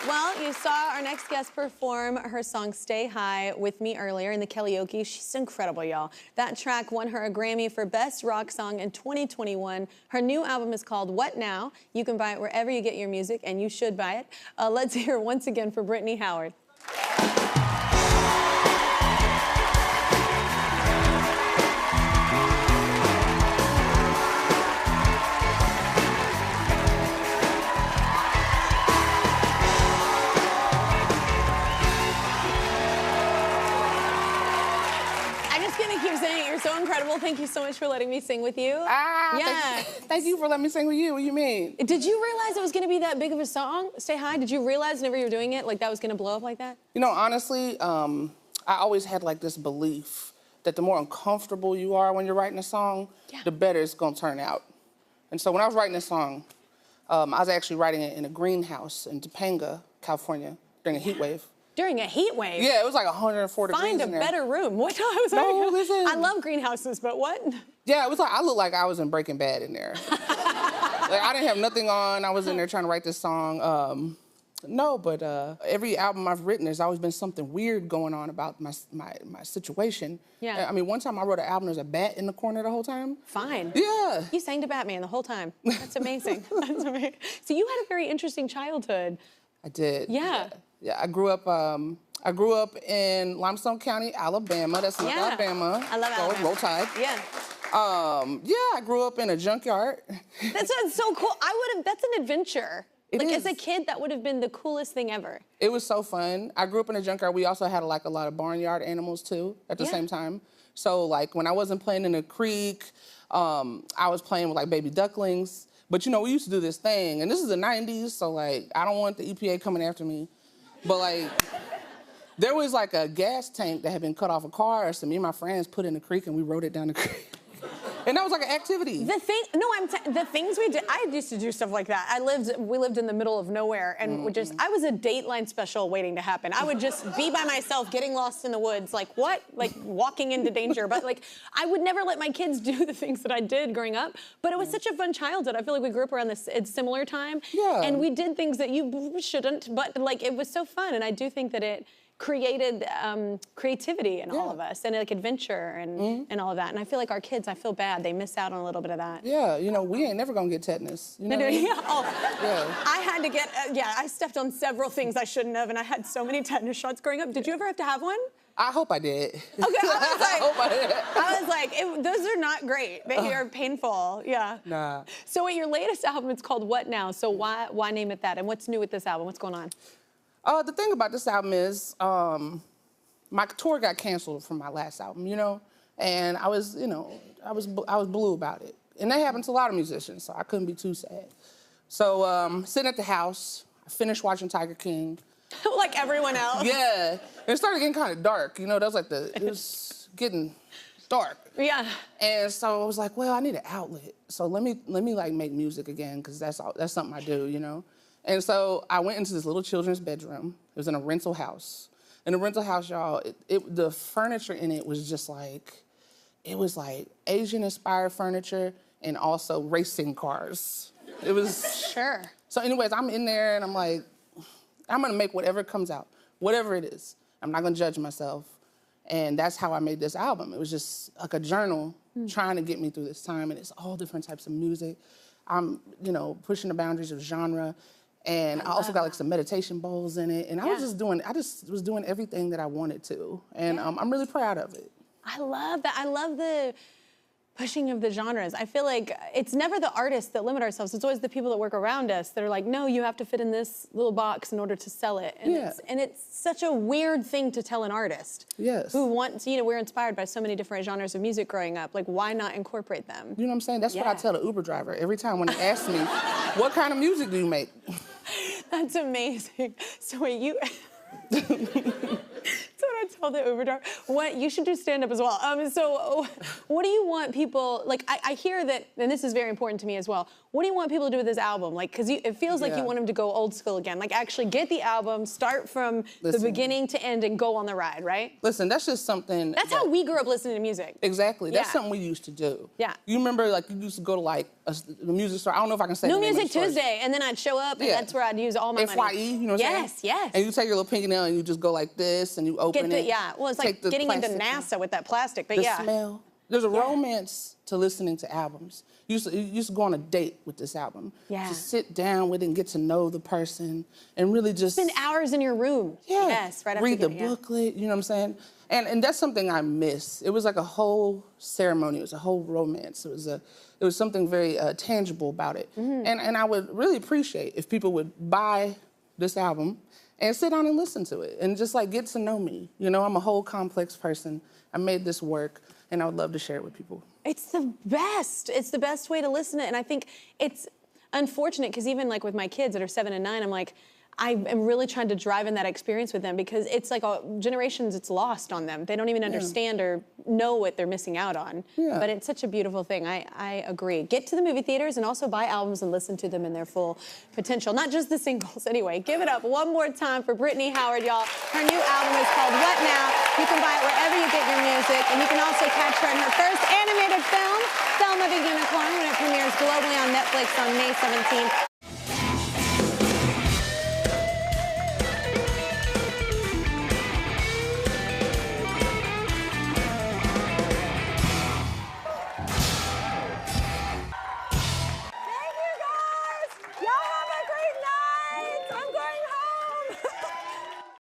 Well, you saw our next guest perform her song Stay High with me earlier in the karaoke. She's incredible, y'all. That track won her a Grammy for Best Rock Song in 2021. Her new album is called What Now? You can buy it wherever you get your music, and you should buy it. Let's hear once again for Brittany Howard. You're so incredible. Thank you so much for letting me sing with you. Yeah. Thank you for letting me sing with you. What do you mean? Did you realize it was going to be that big of a song, Stay High? Did you realize whenever you were doing it, like that was going to blow up like that? You know, honestly, I always had like this belief that the more uncomfortable you are when you're writing a song, the better it's going to turn out. And so when I was writing this song, I was actually writing it in a greenhouse in Topanga, California, during a heat wave. During a heat wave? Yeah, it was like 104 degrees in there. Find a better room. What? I love greenhouses, but what? Yeah, it was like, I looked like I was in Breaking Bad in there. Like, I didn't have nothing on. I was in there trying to write this song. No, but every album I've written, there's always been something weird going on about my situation. Yeah. I mean, one time I wrote an album, there's a bat in the corner the whole time. Fine. Yeah. You sang to Batman the whole time. That's amazing. That's amazing. So you had a very interesting childhood. I did. Yeah. Yeah, I grew up in Limestone County, Alabama. That's in Alabama. I love Alabama. Roll Tide. Yeah. Yeah, I grew up in a junkyard. That's so cool. That's an adventure. It is. As a kid, that would have been the coolest thing ever. It was so fun. I grew up in a junkyard. We also had like a lot of barnyard animals too at the same time. So like when I wasn't playing in the creek, I was playing with like baby ducklings. But you know, we used to do this thing, and this is the 90s, so like I don't want the EPA coming after me. But like, there was like a gas tank that had been cut off a car, so me and my friends put in the creek and we rode it down the creek. And that was like an activity. The things we did, I used to do stuff like that. We lived in the middle of nowhere, and I was a Dateline special waiting to happen. I would just be by myself, getting lost in the woods, like what? Like walking into danger. But like, I would never let my kids do the things that I did growing up, but it was such a fun childhood. I feel like we grew up around this similar time. Yeah. And we did things that you shouldn't, but like, it was so fun. And I do think that it created creativity in all of us, and like adventure and all of that. And I feel like our kids, I feel bad, they miss out on a little bit of that. Yeah, you know, we ain't never gonna get tetanus. You know what I mean? I had to get, I stepped on several things I shouldn't have, and I had so many tetanus shots growing up. Did you ever have to have one? I hope I did. Okay, I hope I did. was like, those are not great. They are painful, Nah. So your latest album, it's called What Now? So why name it that? And what's new with this album? What's going on? The thing about this album is my tour got canceled from my last album, you know? And I was, you know, I was blue about it. And that happens to a lot of musicians, so I couldn't be too sad. So sitting at the house, I finished watching Tiger King. Like everyone else. Yeah. And it started getting kind of dark, you know? That was like it was getting dark. Yeah. And so I was like, well, I need an outlet. So let me like make music again, because that's something I do, you know? And so I went into this little children's bedroom. It was in a rental house. In a rental house, y'all, the furniture in it was just like, it was like Asian-inspired furniture and also racing cars. It was... Sure. So anyways, I'm in there and I'm like, I'm gonna make whatever comes out, whatever it is. I'm not gonna judge myself. And that's how I made this album. It was just like a journal trying to get me through this time, and it's all different types of music. I'm, you know, pushing the boundaries of genre. And I also got like some meditation bowls in it. And I just was doing everything that I wanted to. And I'm really proud of it. I love that. I love the pushing of the genres. I feel like it's never the artists that limit ourselves. It's always the people that work around us that are like, no, you have to fit in this little box in order to sell it. And it's such a weird thing to tell an artist. Yes. Who wants, you know, we're inspired by so many different genres of music growing up. Like, why not incorporate them? You know what I'm saying? That's what I tell the Uber driver every time when they ask me, what kind of music do you make? That's amazing. So wait, you... That's what I tell the Uber driver. You should do stand-up as well. So what do you want people, like, I hear that, and this is very important to me as well, what do you want people to do with this album? Like, because it feels like you want them to go old school again. Like, actually get the album, start from the beginning to end, and go on the ride, right? Listen, that's just something. That's how we grew up listening to music. Exactly. That's something we used to do. Yeah. You remember, like, you used to go to, like, the music store. I don't know if I can say New the name Music of the Tuesday, and then I'd show up, and that's where I'd use all my money. FYE, you know what I'm saying? Yes, yes. And you take your little pinky nail and you just go like this, and you open it. Yeah, well, it's like getting into NASA with that plastic, but the smell. There's a romance to listening to albums. You used to go on a date with this album. Yeah. Just sit down with it and get to know the person and really just... Spend hours in your room. Yeah. Yes, right after read the booklet, you know what I'm saying? And that's something I miss. It was like a whole ceremony. It was a whole romance. It was something very tangible about it. And I would really appreciate if people would buy this album and sit down and listen to it and just like get to know me. You know, I'm a whole complex person. I made this work, and I would love to share it with people. It's the best. It's the best way to listen to it. And I think it's unfortunate because even like with my kids that are 7 and 9, I'm like, I am really trying to drive in that experience with them because it's like generations, it's lost on them. They don't even understand or know what they're missing out on. Yeah. But it's such a beautiful thing. I agree. Get to the movie theaters and also buy albums and listen to them in their full potential. Not just the singles. Anyway, give it up one more time for Brittany Howard, y'all. Her new album is called What Now? You can buy it wherever you get your music. And you can also catch her in her first animated film, Selma the Unicorn, when it premieres globally on Netflix on May 17th.